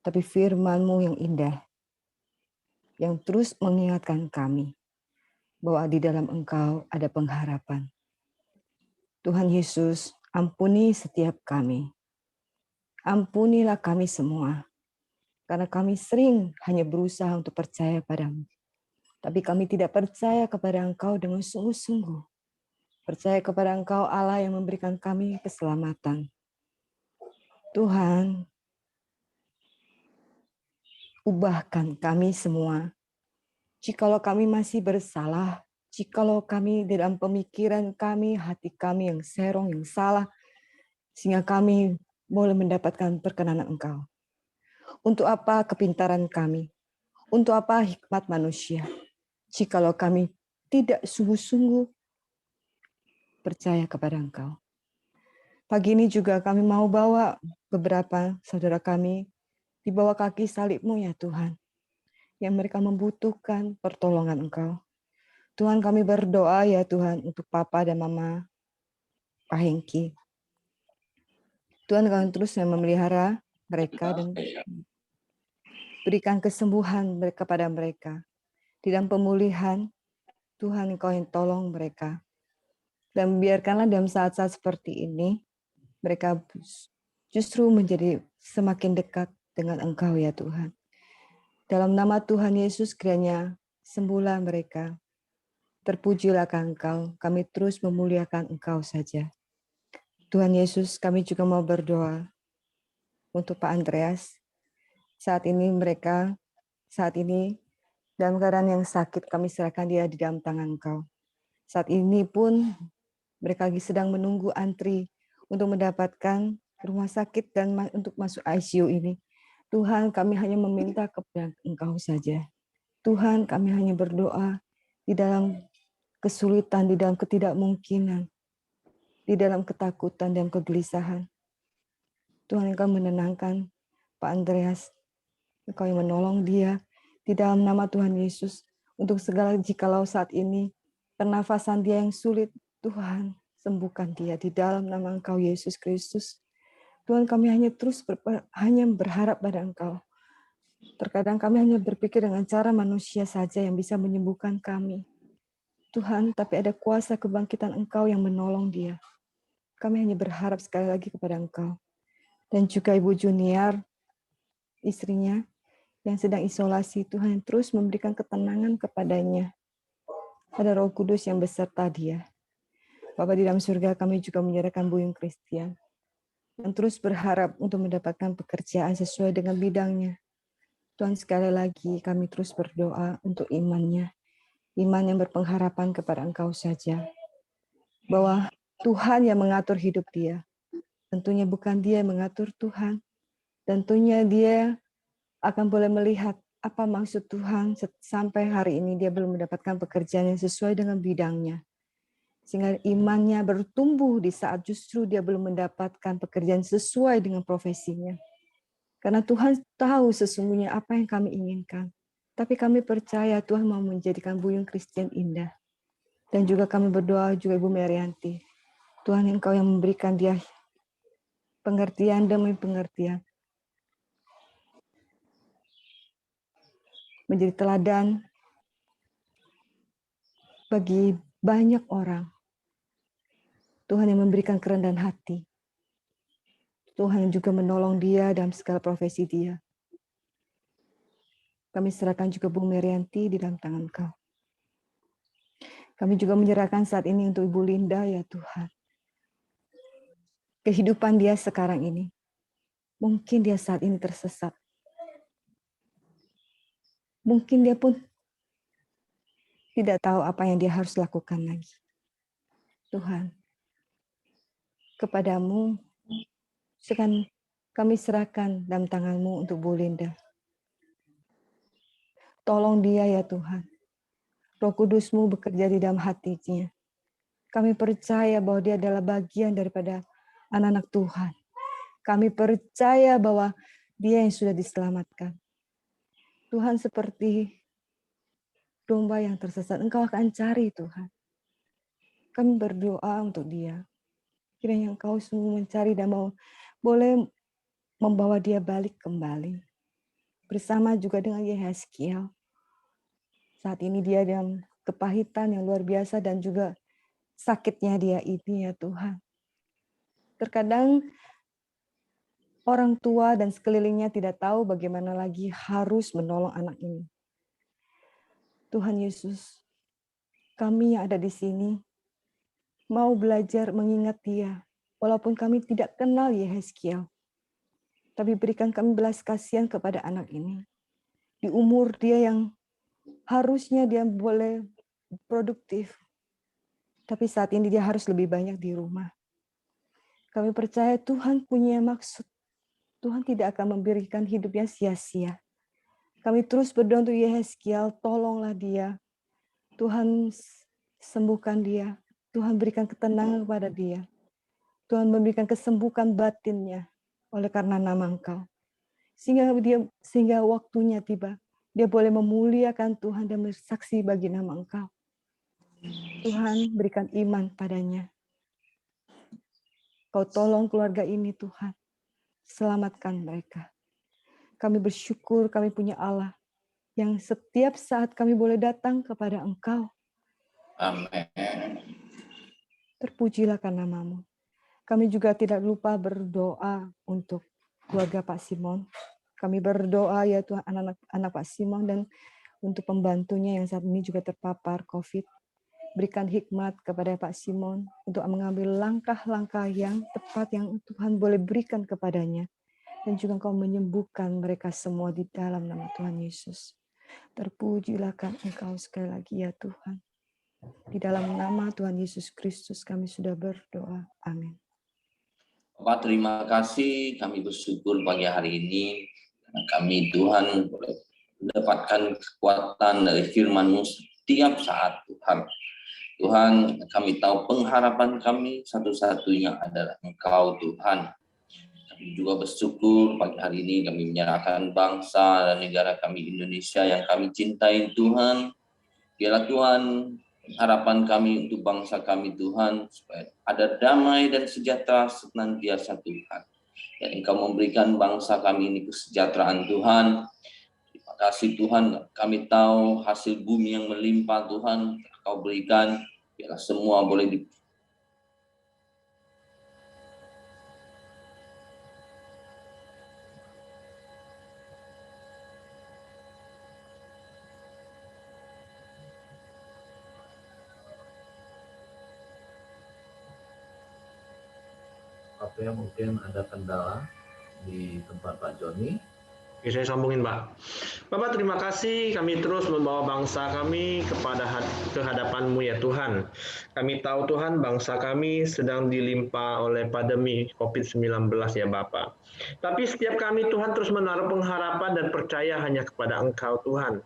Tapi firman-Mu yang indah. Yang terus mengingatkan kami. Bahwa di dalam Engkau ada pengharapan. Tuhan Yesus, ampuni setiap kami. Ampunilah kami semua. Karena kami sering hanya berusaha untuk percaya padamu. Tapi kami tidak percaya kepada Engkau dengan sungguh-sungguh. Percaya kepada Engkau Allah yang memberikan kami keselamatan. Tuhan, ubahkan kami semua. Jikalau kami masih bersalah, jikalau kami dalam pemikiran kami, hati kami yang serong, yang salah, sehingga kami boleh mendapatkan perkenanan Engkau. Untuk apa kepintaran kami? Untuk apa hikmat manusia? jikalau kami tidak sungguh-sungguh percaya kepada Engkau. Pagi ini juga kami mau bawa beberapa saudara kami di bawah kaki salib-Mu ya Tuhan, yang mereka membutuhkan pertolongan Engkau. Tuhan, kami berdoa ya Tuhan untuk Papa dan Mama Pak Hengki. Tuhan, kau terus yang memelihara mereka dan berikan kesembuhan kepada mereka. Di dalam pemulihan, Tuhan Engkau yang tolong mereka. Dan biarkanlah dalam saat-saat seperti ini, mereka justru menjadi semakin dekat dengan Engkau ya Tuhan. Dalam nama Tuhan Yesus kiranya sembuhlah mereka. Terpujilah Engkau, kami terus memuliakan Engkau saja. Tuhan Yesus, kami juga mau berdoa untuk Pak Andreas. Saat ini dalam keadaan yang sakit, kami serahkan dia di dalam tangan Engkau. Saat ini pun mereka lagi sedang menunggu antri untuk mendapatkan rumah sakit dan untuk masuk ICU ini. Tuhan, kami hanya meminta kepada Engkau saja. Tuhan, kami hanya berdoa di dalam kesulitan, di dalam ketidakmungkinan, di dalam ketakutan dan kegelisahan. Tuhan, Engkau menenangkan Pak Andreas. Engkau yang menolong dia di dalam nama Tuhan Yesus. Untuk segala jikalau saat ini pernafasan dia yang sulit, Tuhan sembuhkan dia di dalam nama Engkau Yesus Kristus. Tuhan, kami hanya hanya berharap pada Engkau. Terkadang kami hanya berpikir dengan cara manusia saja yang bisa menyembuhkan kami. Tuhan, tapi ada kuasa kebangkitan Engkau yang menolong dia. Kami hanya berharap sekali lagi kepada Engkau. Dan juga Ibu Junior, istrinya, yang sedang isolasi, Tuhan terus memberikan ketenangan kepadanya. Ada Roh Kudus yang beserta dia. Bapa di dalam surga, kami juga menyerahkan Buyung Christian yang terus berharap untuk mendapatkan pekerjaan sesuai dengan bidangnya. Tuhan, sekali lagi kami terus berdoa untuk imannya. Iman yang berpengharapan kepada Engkau saja. Bahwa Tuhan yang mengatur hidup dia. Tentunya bukan dia yang mengatur Tuhan. Tentunya dia akan boleh melihat apa maksud Tuhan sampai hari ini dia belum mendapatkan pekerjaan yang sesuai dengan bidangnya. Sehingga imannya bertumbuh di saat justru dia belum mendapatkan pekerjaan sesuai dengan profesinya. Karena Tuhan tahu sesungguhnya apa yang kami inginkan. Tapi kami percaya Tuhan mau menjadikan Buyung Christian indah. Dan juga kami berdoa juga Ibu Merianti. Tuhan, Engkau yang memberikan dia pengertian demi pengertian. Menjadi teladan bagi banyak orang. Tuhan yang memberikan kerendahan hati. Tuhan yang juga menolong dia dalam segala profesi dia. Kami serahkan juga Bu Merianti di dalam tangan Kau. Kami juga menyerahkan saat ini untuk Ibu Linda ya Tuhan. Kehidupan dia sekarang ini. Mungkin dia saat ini tersesat. Mungkin dia pun tidak tahu apa yang dia harus lakukan lagi. Tuhan, kepadamu sekarang kami serahkan dalam tangan-Mu untuk Bu Linda. Tolong dia ya Tuhan. Roh Kudus-Mu bekerja di dalam hatinya. Kami percaya bahwa dia adalah bagian daripada anak-anak Tuhan. Kami percaya bahwa dia yang sudah diselamatkan. Tuhan, seperti domba yang tersesat, Engkau akan cari Tuhan. Kami berdoa untuk dia. Kiranya Engkau sungguh mencari dan boleh membawa dia balik kembali. Bersama juga dengan Yehezkiel. Saat ini dia dalam kepahitan yang luar biasa dan juga sakitnya dia ini ya Tuhan. Terkadang orang tua dan sekelilingnya tidak tahu bagaimana lagi harus menolong anak ini. Tuhan Yesus, kami yang ada di sini mau belajar mengingat dia. Walaupun kami tidak kenal Yehezkiel. Tapi berikan kami belas kasihan kepada anak ini. Di umur dia yang harusnya dia boleh produktif. Tapi saat ini dia harus lebih banyak di rumah. Kami percaya Tuhan punya maksud. Tuhan tidak akan memberikan hidupnya sia-sia. Kami terus berdoa untuk Yehezkiel, tolonglah dia. Tuhan sembuhkan dia. Tuhan berikan ketenangan kepada dia. Tuhan memberikan kesembuhan batinnya oleh karena nama Engkau. Sehingga waktunya tiba, dia boleh memuliakan Tuhan dan bersaksi bagi nama Engkau. Tuhan berikan iman padanya. Kau tolong keluarga ini Tuhan. Selamatkan mereka. Kami bersyukur kami punya Allah yang setiap saat kami boleh datang kepada Engkau. Amin. Terpujilah karena namamu. Kami juga tidak lupa berdoa untuk keluarga Pak Simon. Kami berdoa ya Tuhan anak-anak Pak Simon dan untuk pembantunya yang saat ini juga terpapar COVID. Berikan hikmat kepada Pak Simon untuk mengambil langkah-langkah yang tepat yang Tuhan boleh berikan kepadanya. Dan juga Engkau menyembuhkan mereka semua di dalam nama Tuhan Yesus. Terpujilah Engkau sekali lagi ya Tuhan. Di dalam nama Tuhan Yesus Kristus kami sudah berdoa. Amin. Bapak, terima kasih. Kami bersyukur pagi hari ini karena kami Tuhan boleh mendapatkan kekuatan dari firman-Mu setiap saat Tuhan. Tuhan, kami tahu pengharapan kami satu-satunya adalah Engkau Tuhan. Kami juga bersyukur pagi hari ini kami menyerahkan bangsa dan negara kami Indonesia yang kami cintai Tuhan. Biarlah Tuhan, harapan kami untuk bangsa kami Tuhan, supaya ada damai dan sejahtera senantiasa Tuhan. Dan Engkau memberikan bangsa kami ini kesejahteraan Tuhan. Terima kasih Tuhan, kami tahu hasil bumi yang melimpah Tuhan, Engkau berikan, biarlah semua boleh Oke, mungkin ada kendala di tempat Pak Joni. Oke, saya sambungin, Pak. Bapak, terima kasih kami terus membawa bangsa kami ke hadapan-Mu ya Tuhan. Kami tahu Tuhan bangsa kami sedang dilimpa oleh pandemi COVID-19 ya Bapak. Tapi setiap kami Tuhan terus menaruh pengharapan dan percaya hanya kepada Engkau Tuhan.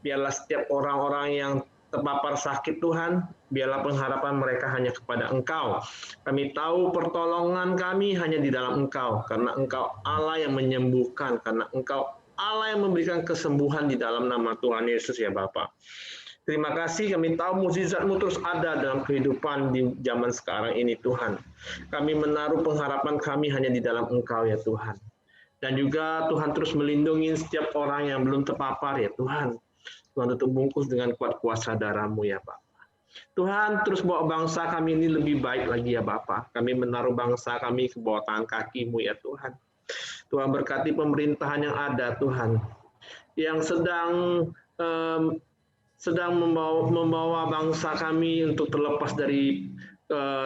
Biarlah setiap orang-orang yang terpapar sakit Tuhan, biarlah pengharapan mereka hanya kepada Engkau. Kami tahu pertolongan kami hanya di dalam Engkau, karena Engkau Allah yang menyembuhkan, karena Engkau Allah yang memberikan kesembuhan di dalam nama Tuhan Yesus ya Bapa. Terima kasih, kami tahu mukjizat-Mu terus ada dalam kehidupan di zaman sekarang ini Tuhan. Kami menaruh pengharapan kami hanya di dalam Engkau ya Tuhan. Dan juga Tuhan terus melindungi setiap orang yang belum terpapar ya Tuhan. Tuhan tutup bungkus dengan kuat kuasa darah-Mu ya Pak. Tuhan terus bawa bangsa kami ini lebih baik lagi ya Bapa. Kami menaruh bangsa kami ke bawah tangan kaki-Mu ya Tuhan. Tuhan berkati pemerintahan yang ada Tuhan. Yang sedang membawa bangsa kami untuk terlepas dari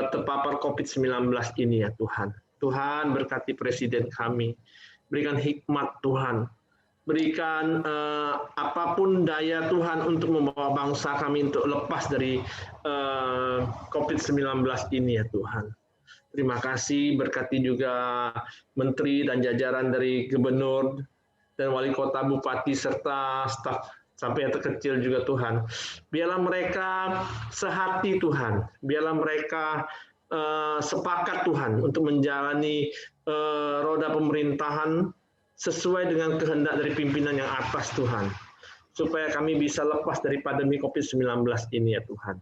terpapar COVID-19 ini ya Tuhan. Tuhan berkati presiden kami. Berikan hikmat Tuhan. Berikan apapun daya Tuhan untuk membawa bangsa kami untuk lepas dari COVID-19 ini ya Tuhan. Terima kasih, berkati juga menteri dan jajaran dari gubernur dan wali kota, bupati, serta staf sampai yang terkecil juga Tuhan. Biarlah mereka sehati Tuhan, biarlah mereka sepakat Tuhan untuk menjalani roda pemerintahan sesuai dengan kehendak dari pimpinan yang atas Tuhan. Supaya kami bisa lepas dari pandemi COVID-19 ini ya Tuhan.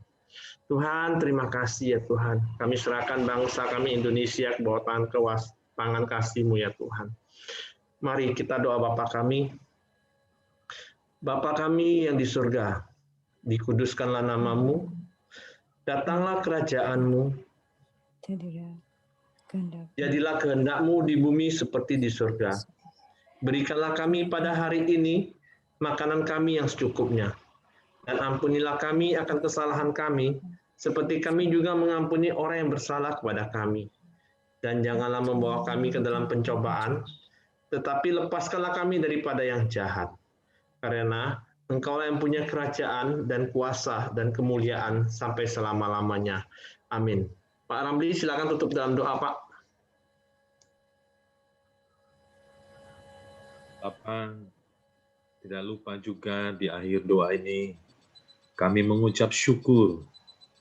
Tuhan, terima kasih ya Tuhan. Kami serahkan bangsa kami Indonesia ke bawah tangan kasih-Mu ya Tuhan. Mari kita doa Bapa kami. Bapa kami yang di surga, dikuduskanlah nama-Mu, datanglah kerajaan-Mu, jadilah kehendak-Mu di bumi seperti di surga. Berikanlah kami pada hari ini makanan kami yang secukupnya. Dan ampunilah kami akan kesalahan kami, seperti kami juga mengampuni orang yang bersalah kepada kami. Dan janganlah membawa kami ke dalam pencobaan, tetapi lepaskanlah kami daripada yang jahat. Karena Engkau yang punya kerajaan dan kuasa dan kemuliaan sampai selama-lamanya. Amin. Pak Ramli, silakan tutup dalam doa, Pak. Bapak, tidak lupa juga di akhir doa ini Kami mengucap syukur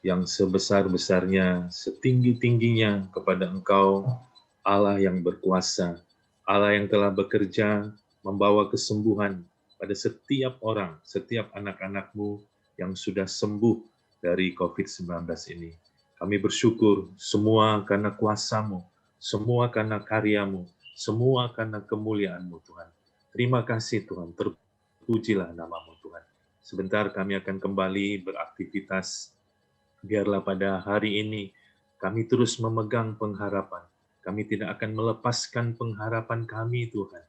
yang sebesar-besarnya, setinggi-tingginya kepada Engkau, Allah yang berkuasa, Allah yang telah bekerja membawa kesembuhan pada setiap orang, setiap anak-anak-Mu yang sudah sembuh dari COVID-19 ini. Kami bersyukur semua karena kuasa-Mu, semua karena karya-Mu, semua karena kemuliaan-Mu Tuhan. Terima kasih Tuhan, terpujilah nama-Mu Tuhan. Sebentar kami akan kembali beraktivitas. Biarlah pada hari ini kami terus memegang pengharapan. Kami tidak akan melepaskan pengharapan kami Tuhan.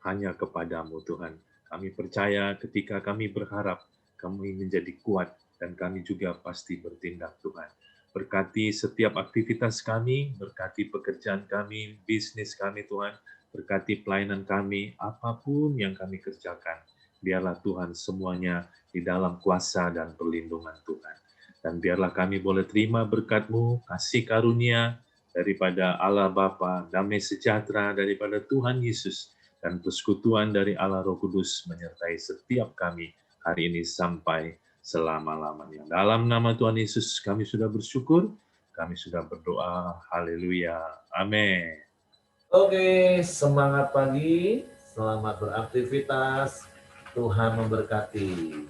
Hanya kepadamu Tuhan. Kami percaya ketika kami berharap, kami menjadi kuat dan kami juga pasti bertindak Tuhan. Berkati setiap aktivitas kami, berkati pekerjaan kami, bisnis kami Tuhan, berkati pelayanan kami, apapun yang kami kerjakan. Biarlah Tuhan semuanya di dalam kuasa dan perlindungan Tuhan. Dan biarlah kami boleh terima berkat-Mu, kasih karunia daripada Allah Bapa, damai sejahtera daripada Tuhan Yesus, dan persekutuan dari Allah Roh Kudus menyertai setiap kami hari ini sampai selama-lamanya. Dalam nama Tuhan Yesus kami sudah bersyukur, kami sudah berdoa. Haleluya. Amin. Oke, semangat pagi, selamat beraktivitas, Tuhan memberkati.